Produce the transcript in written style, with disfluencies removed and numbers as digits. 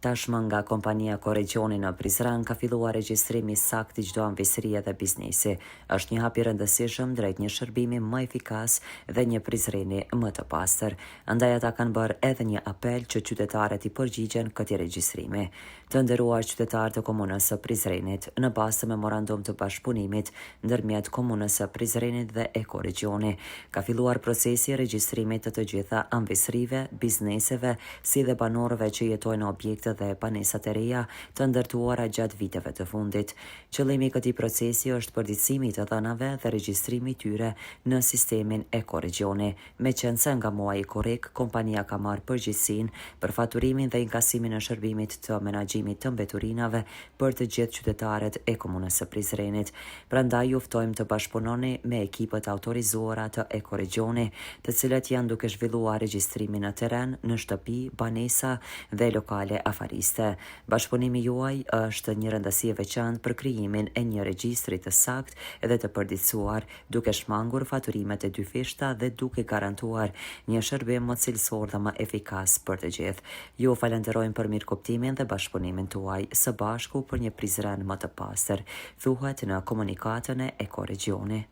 Tashmë nga kompania Korregjoni në Prizren ka filluar regjistrimi sakt i çdo anëvesërie dhe biznesi. Është një hap i rëndësishëm drejt një shërbimi më efikas dhe një Prizreni më të pastër. Andaj ata kanë bërë edhe një apel që qytetarët i përgjigjen këtij regjistrimi. Të nderuar qytetarë të komunës së Prizrenit, në bazë të memorandum të bashkëpunimit ndërmjet komunës së Prizrenit dhe Korregjoni, ka filluar procesi i regjistrimit të gjitha anëvesërive, bizneseve, si dhe banorëve që jetojnë në objekte dhe banesat e reja të ndërtuara gjatë viteve të fundit. Qëllimi i këtij procesi është përditësimi i të dhënave dhe regjistrimi i tyre në sistemin Korregjoni. Meqense nga muaji korrik, kompania ka marrë përgjegjësinë për faturimin dhe inkasimin e shërbimit të menaxhimit të mbeturinave për të gjithë qytetarët e komunës së Prizrenit. Prandaj ju ftojmë të bashkëpunoni me ekipët autorizuara të Korregjoni, të cilët janë duke zhvilluar regjistrimin në terren, në shtëpi, banesa dhe lokale afariste. Bashkëpunimi juaj është një rëndësi e veçantë për krijimin e një regjistri të saktë dhe të përditësuar, duke shmangur faturimet e dyfishta dhe duke garantuar një shërbim më cilësor dhe më efikas për të gjithë. Ju falenderojmë për mirëkuptimin dhe bashkëpunimin tuaj. Së bashku për një Prizren më të pastër, thuhet në komunikatën e Korregjoni.